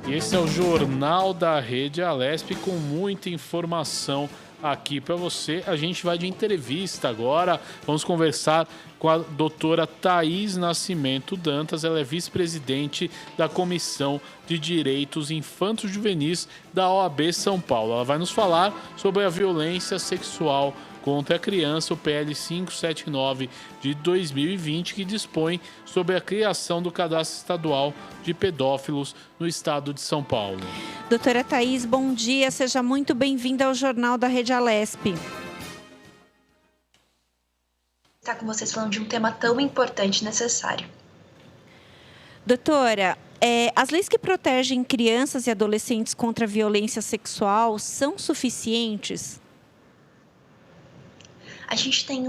E esse é o Jornal da Rede Alesp com muita informação aqui para você. A gente vai de entrevista agora. Vamos conversar com a doutora Thaís Nascimento Dantas. Ela é vice-presidente da Comissão de Direitos Infantos Juvenis da OAB São Paulo. Ela vai nos falar sobre a violência sexual contra a criança, o PL 579 de 2020, que dispõe sobre a criação do cadastro estadual de pedófilos no estado de São Paulo. Doutora Thaís, bom dia, seja muito bem-vinda ao Jornal da Rede Alesp. Estar com vocês falando de um tema tão importante e necessário. Doutora, as leis que protegem crianças e adolescentes contra a violência sexual são suficientes? A gente tem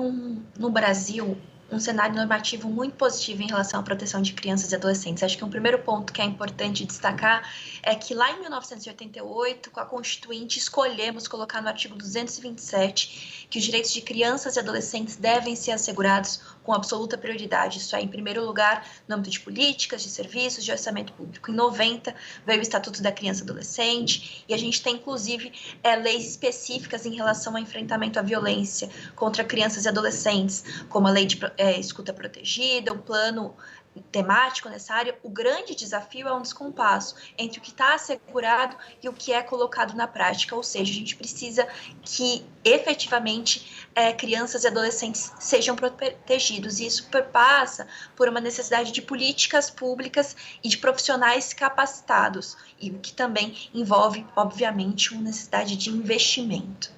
no Brasil um cenário normativo muito positivo em relação à proteção de crianças e adolescentes. Acho que um primeiro ponto que é importante destacar é que lá em 1988, com a Constituinte, escolhemos colocar no artigo 227 que os direitos de crianças e adolescentes devem ser assegurados com absoluta prioridade. Isso é, em primeiro lugar, no âmbito de políticas, de serviços, de orçamento público. Em 90, veio o Estatuto da Criança e Adolescente, e a gente tem, inclusive, leis específicas em relação ao enfrentamento à violência contra crianças e adolescentes, como a lei de escuta protegida, o plano temático necessário. O grande desafio é um descompasso entre o que está assegurado e o que é colocado na prática, ou seja, a gente precisa que efetivamente crianças e adolescentes sejam protegidos, e isso passa por uma necessidade de políticas públicas e de profissionais capacitados, e o que também envolve, obviamente, uma necessidade de investimento.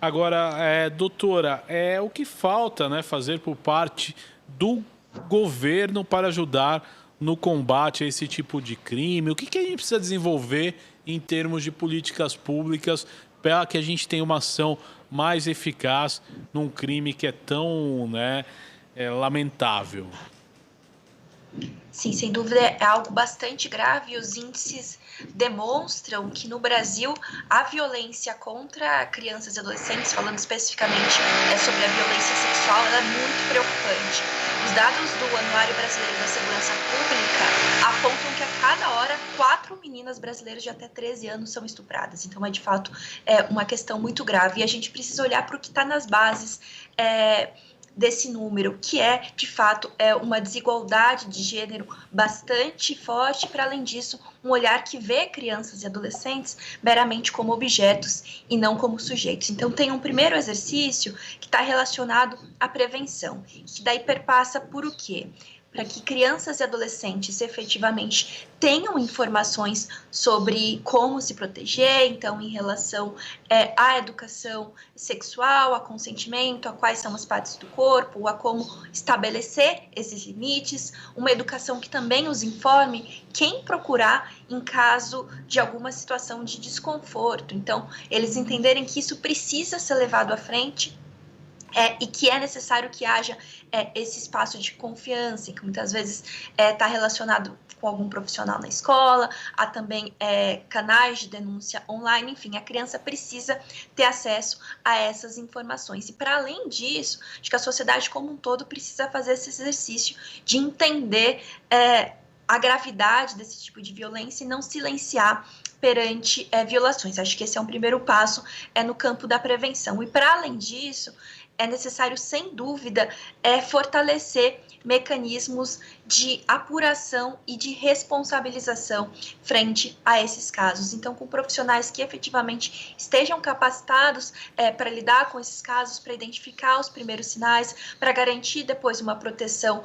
Agora, doutora, o que falta, né, fazer por parte do governo para ajudar no combate a esse tipo de crime? O que a gente precisa desenvolver em termos de políticas públicas para que a gente tenha uma ação mais eficaz num crime que é tão, lamentável? Sim, sem dúvida é algo bastante grave, e os índices demonstram que no Brasil a violência contra crianças e adolescentes, falando especificamente sobre a violência sexual, ela é muito preocupante. Os dados do Anuário Brasileiro da Segurança Pública apontam que a cada hora 4 meninas brasileiras de até 13 anos são estupradas. Então, de fato, é uma questão muito grave, e a gente precisa olhar para o que está nas bases desse número, que de fato, uma desigualdade de gênero bastante forte, para além disso, um olhar que vê crianças e adolescentes meramente como objetos e não como sujeitos. Então, tem um primeiro exercício que está relacionado à prevenção, que daí perpassa por o quê? Para que crianças e adolescentes efetivamente tenham informações sobre como se proteger, então, em relação à educação sexual, a consentimento, a quais são as partes do corpo, a como estabelecer esses limites, uma educação que também os informe quem procurar em caso de alguma situação de desconforto. Então, eles entenderem que isso precisa ser levado à frente, e que é necessário que haja esse espaço de confiança, que muitas vezes está relacionado com algum profissional na escola, há também canais de denúncia online, enfim, a criança precisa ter acesso a essas informações. E, para além disso, acho que a sociedade como um todo precisa fazer esse exercício de entender a gravidade desse tipo de violência e não silenciar perante violações. Acho que esse é um primeiro passo no campo da prevenção. E, para além disso, é necessário, sem dúvida, fortalecer mecanismos de apuração e de responsabilização frente a esses casos. Então, com profissionais que efetivamente estejam capacitados para lidar com esses casos, para identificar os primeiros sinais, para garantir depois uma proteção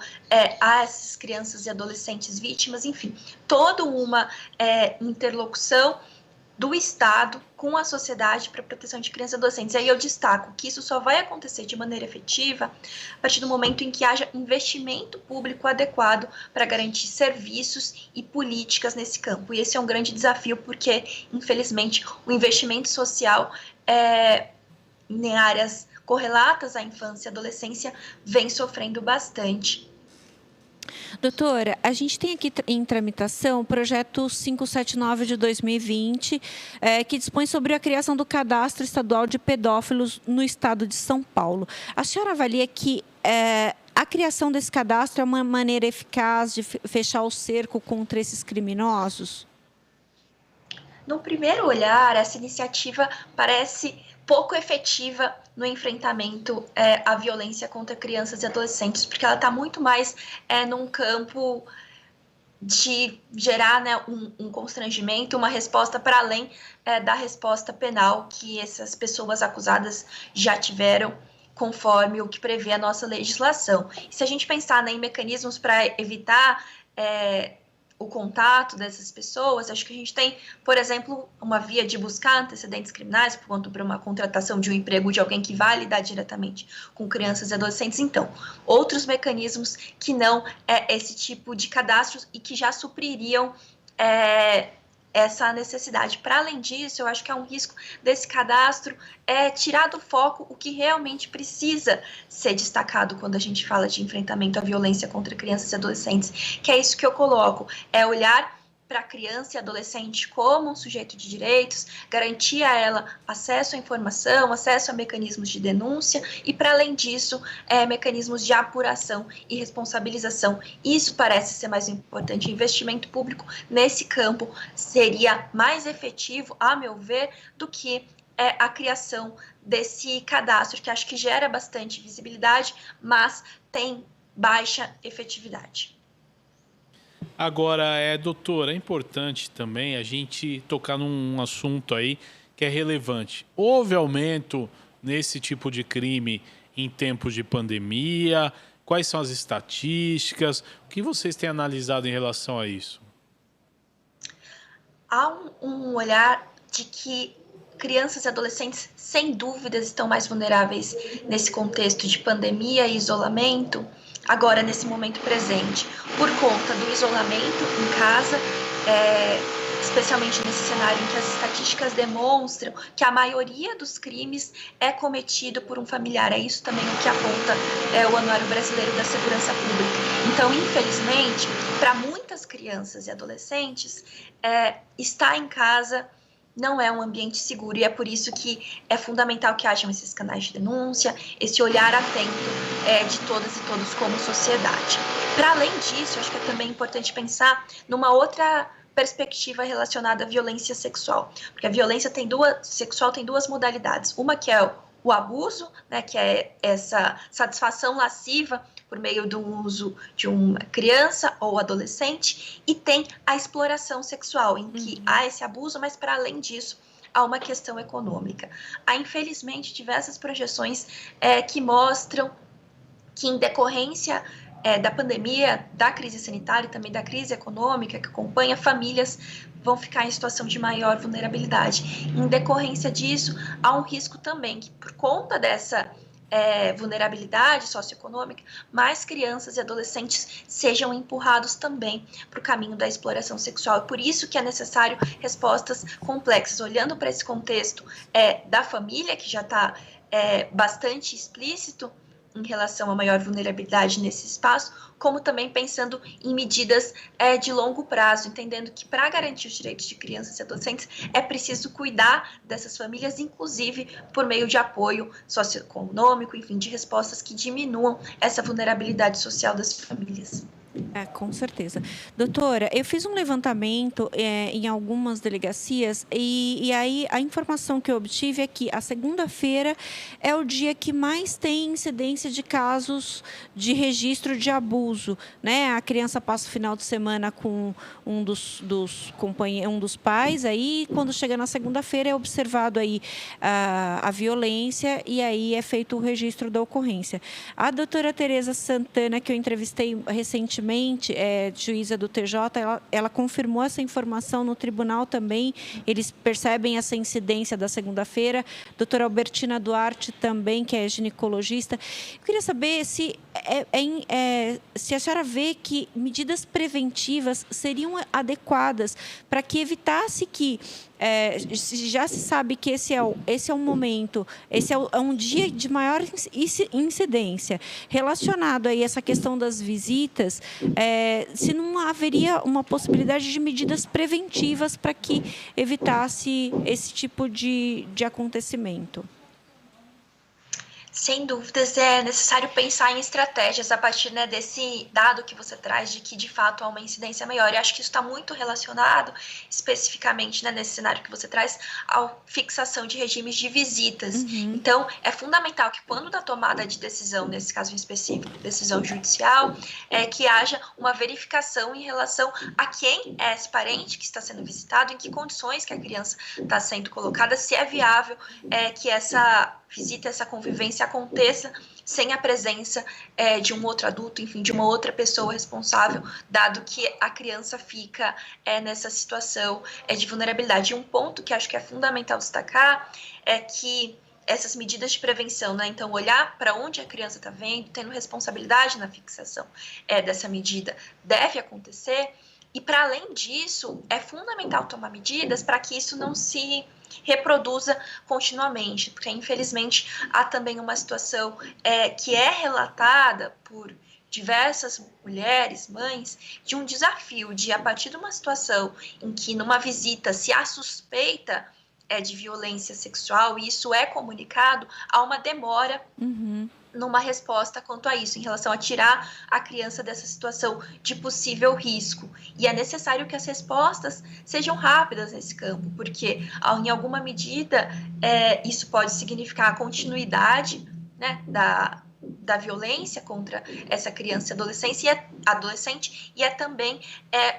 a essas crianças e adolescentes vítimas, enfim, toda uma interlocução do Estado com a sociedade para a proteção de crianças e adolescentes. E aí eu destaco que isso só vai acontecer de maneira efetiva a partir do momento em que haja investimento público adequado para garantir serviços e políticas nesse campo. E esse é um grande desafio, porque, infelizmente, o investimento social em áreas correlatas à infância e adolescência vem sofrendo bastante. Doutora, a gente tem aqui em tramitação o projeto 579 de 2020, que dispõe sobre a criação do cadastro estadual de pedófilos no estado de São Paulo. A senhora avalia que a criação desse cadastro é uma maneira eficaz de fechar o cerco contra esses criminosos? No primeiro olhar, essa iniciativa parece pouco efetiva no enfrentamento à violência contra crianças e adolescentes, porque ela está muito mais num campo de gerar, né, um constrangimento, uma resposta para além da resposta penal que essas pessoas acusadas já tiveram, conforme o que prevê a nossa legislação. E se a gente pensar, né, em mecanismos para evitar o contato dessas pessoas, acho que a gente tem, por exemplo, uma via de buscar antecedentes criminais por conta de uma contratação de um emprego de alguém que vai lidar diretamente com crianças e adolescentes. Então, outros mecanismos que não esse tipo de cadastros e que já supririam essa necessidade. Para além disso, eu acho que há um risco desse cadastro tirar do foco o que realmente precisa ser destacado quando a gente fala de enfrentamento à violência contra crianças e adolescentes, que é isso que eu coloco, é olhar para a criança e adolescente como um sujeito de direitos, garantir a ela acesso à informação, acesso a mecanismos de denúncia e, para além disso, mecanismos de apuração e responsabilização. Isso parece ser mais importante. Investimento público nesse campo seria mais efetivo, a meu ver, do que a criação desse cadastro, que acho que gera bastante visibilidade, mas tem baixa efetividade. Agora, doutora, é importante também a gente tocar num assunto aí que é relevante. Houve aumento nesse tipo de crime em tempos de pandemia? Quais são as estatísticas? O que vocês têm analisado em relação a isso? Há um olhar de que crianças e adolescentes, sem dúvidas, estão mais vulneráveis nesse contexto de pandemia e isolamento, agora nesse momento presente, por conta do isolamento em casa, especialmente nesse cenário em que as estatísticas demonstram que a maioria dos crimes é cometido por um familiar. É isso também o que aponta o Anuário Brasileiro da Segurança Pública. Então, infelizmente, para muitas crianças e adolescentes, estar em casa não é um ambiente seguro, e é por isso que é fundamental que hajam esses canais de denúncia, esse olhar atento de todas e todos como sociedade. Para além disso, acho que é também importante pensar numa outra perspectiva relacionada à violência sexual, porque a violência sexual tem duas modalidades, uma que é o abuso, né, que é essa satisfação lasciva por meio do uso de uma criança ou adolescente, e tem a exploração sexual, em que há esse abuso, mas para além disso, há uma questão econômica. Há, infelizmente, diversas projeções que mostram que, em decorrência da pandemia, da crise sanitária e também da crise econômica que acompanha, famílias vão ficar em situação de maior vulnerabilidade. Em decorrência disso, há um risco também que, por conta dessa vulnerabilidade socioeconômica, mais crianças e adolescentes sejam empurrados também para o caminho da exploração sexual. E por isso que é necessário respostas complexas, olhando para esse contexto da família, que já está bastante explícito em relação à maior vulnerabilidade nesse espaço, como também pensando em medidas de longo prazo, entendendo que para garantir os direitos de crianças e adolescentes é preciso cuidar dessas famílias, inclusive por meio de apoio socioeconômico, enfim, de respostas que diminuam essa vulnerabilidade social das famílias. Com certeza. Doutora, eu fiz um levantamento em algumas delegacias e aí a informação que eu obtive é que a segunda-feira é o dia que mais tem incidência de casos de registro de abuso, né? A criança passa o final de semana com um dos pais, aí quando chega na segunda-feira é observado aí a violência e aí é feito o registro da ocorrência. A doutora Tereza Santana, que eu entrevistei recentemente, juíza do TJ, ela confirmou essa informação no tribunal também. Eles percebem essa incidência da segunda-feira. Doutora Albertina Duarte também, que é ginecologista. Eu queria saber se a senhora vê que medidas preventivas seriam adequadas para que evitasse que já se sabe que esse é um momento, esse é um dia de maior incidência. Relacionado aí a essa questão das visitas, se não haveria uma possibilidade de medidas preventivas para que evitasse esse tipo de acontecimento. Sem dúvidas, é necessário pensar em estratégias a partir, né, desse dado que você traz de que, de fato, há uma incidência maior. E acho que isso está muito relacionado, especificamente, né, nesse cenário que você traz, à fixação de regimes de visitas. Então, é fundamental que, quando da tomada de decisão, nesse caso em específico, decisão judicial, que haja uma verificação em relação a quem é esse parente que está sendo visitado, em que condições que a criança está sendo colocada, se é viável que essa visita, essa convivência aconteça sem a presença de um outro adulto, enfim, de uma outra pessoa responsável, dado que a criança fica nessa situação de vulnerabilidade. E um ponto que acho que é fundamental destacar é que essas medidas de prevenção, né? Então, olhar para onde a criança está vendo, tendo responsabilidade na fixação dessa medida, deve acontecer. E, para além disso, é fundamental tomar medidas para que isso não se reproduza continuamente, porque, infelizmente, há também uma situação que é relatada por diversas mulheres, mães, de um desafio de, a partir de uma situação em que, numa visita, se há suspeita de violência sexual, e isso é comunicado, há uma demora numa resposta quanto a isso, em relação a tirar a criança dessa situação de possível risco. E é necessário que as respostas sejam rápidas nesse campo, porque, em alguma medida, isso pode significar a continuidade, né, da violência contra essa criança e adolescente, e também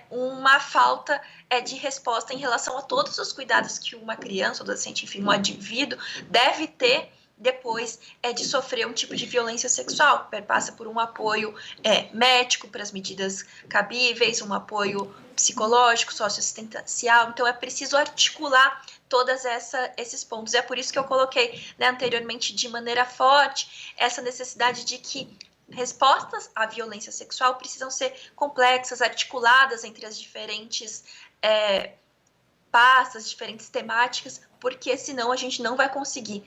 uma falta de resposta em relação a todos os cuidados que uma criança, adolescente, enfim, um indivíduo deve ter depois de sofrer um tipo de violência sexual. Passa por um apoio médico para as medidas cabíveis, um apoio psicológico, socioassistencial. Então, é preciso articular todos esses pontos. É por isso que eu coloquei, né, anteriormente, de maneira forte, essa necessidade de que respostas à violência sexual precisam ser complexas, articuladas entre as diferentes pastas, diferentes temáticas, porque senão a gente não vai conseguir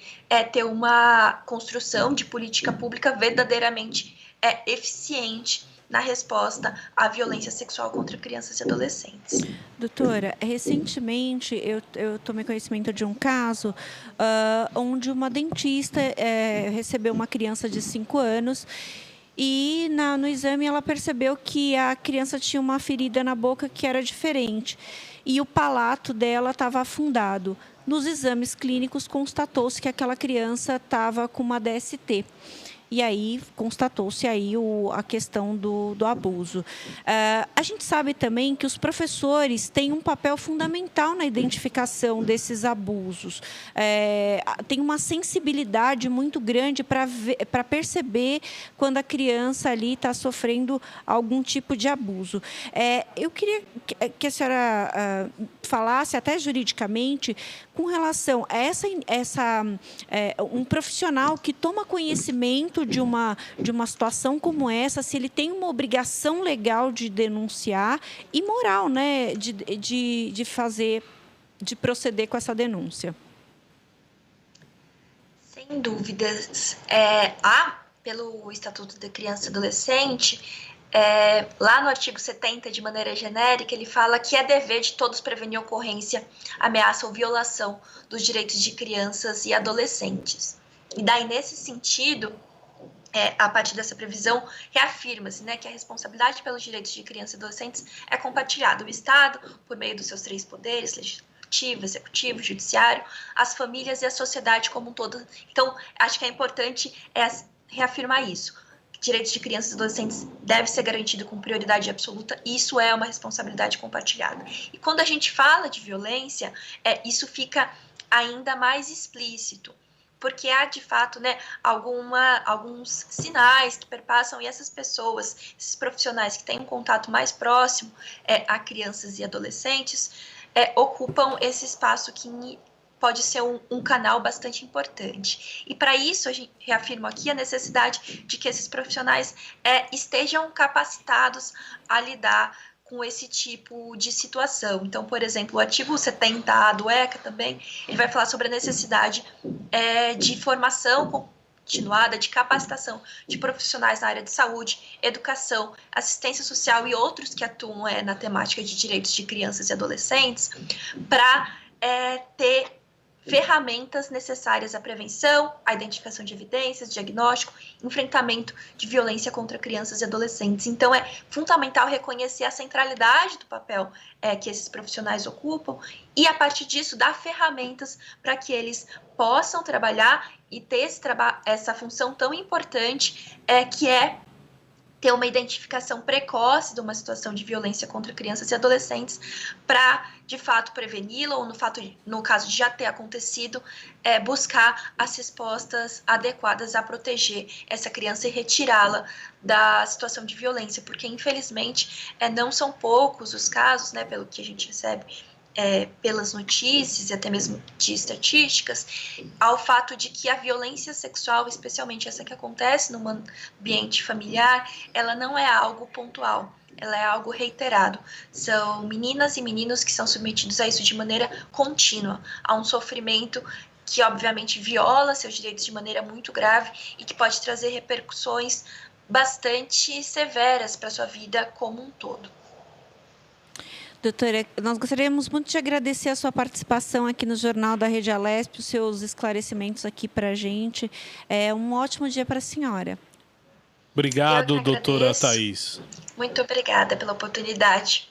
ter uma construção de política pública verdadeiramente eficiente na resposta à violência sexual contra crianças e adolescentes. Doutora, recentemente eu tomei conhecimento de um caso onde uma dentista recebeu uma criança de 5 anos e no exame ela percebeu que a criança tinha uma ferida na boca que era diferente e o palato dela estava afundado. Nos exames clínicos constatou-se que aquela criança estava com uma DST. E aí constatou-se aí a questão do abuso. A gente sabe também que os professores têm um papel fundamental na identificação desses abusos. Tem uma sensibilidade muito grande para perceber quando a criança ali está sofrendo algum tipo de abuso. Eu queria que a senhora falasse, até juridicamente, com relação a um profissional que toma conhecimento de uma situação como essa, se ele tem uma obrigação legal de denunciar e moral, né, de proceder com essa denúncia. Sem dúvidas. Pelo Estatuto da Criança e Adolescente, lá no artigo 70, de maneira genérica, ele fala que é dever de todos prevenir ocorrência, ameaça ou violação dos direitos de crianças e adolescentes. E daí, nesse sentido, a partir dessa previsão, reafirma-se, né, que a responsabilidade pelos direitos de crianças e adolescentes é compartilhada. O Estado, por meio dos seus 3 poderes, legislativo, executivo, judiciário, as famílias e a sociedade como um todo. Então, acho que é importante reafirmar isso. Direitos de crianças e adolescentes deve ser garantido com prioridade absoluta, e isso é uma responsabilidade compartilhada. E quando a gente fala de violência, isso fica ainda mais explícito, porque há, de fato, né, alguns sinais que perpassam, e essas pessoas, esses profissionais que têm um contato mais próximo a crianças e adolescentes, ocupam esse espaço que pode ser um canal bastante importante. E para isso, a gente reafirma aqui a necessidade de que esses profissionais estejam capacitados a lidar com esse tipo de situação. Então, por exemplo, o artigo 70A do ECA também, ele vai falar sobre a necessidade de formação continuada, de capacitação de profissionais na área de saúde, educação, assistência social e outros que atuam na temática de direitos de crianças e adolescentes, para ter ferramentas necessárias à prevenção, à identificação de evidências, diagnóstico, enfrentamento de violência contra crianças e adolescentes. Então, é fundamental reconhecer a centralidade do papel que esses profissionais ocupam e, a partir disso, dar ferramentas para que eles possam trabalhar e ter essa função tão importante que é ter uma identificação precoce de uma situação de violência contra crianças e adolescentes para, de fato, preveni-la ou, no caso de já ter acontecido, buscar as respostas adequadas a proteger essa criança e retirá-la da situação de violência, porque, infelizmente, não são poucos os casos, né, pelo que a gente recebe, pelas notícias e até mesmo de estatísticas, ao fato de que a violência sexual, especialmente essa que acontece no ambiente familiar, ela não é algo pontual, ela é algo reiterado. São meninas e meninos que são submetidos a isso de maneira contínua, a um sofrimento que obviamente viola seus direitos de maneira muito grave e que pode trazer repercussões bastante severas para a sua vida como um todo. Doutora, nós gostaríamos muito de agradecer a sua participação aqui no Jornal da Rede Alesp, os seus esclarecimentos aqui para a gente. Um ótimo dia para a senhora. Obrigado, doutora Thaís. Muito obrigada pela oportunidade.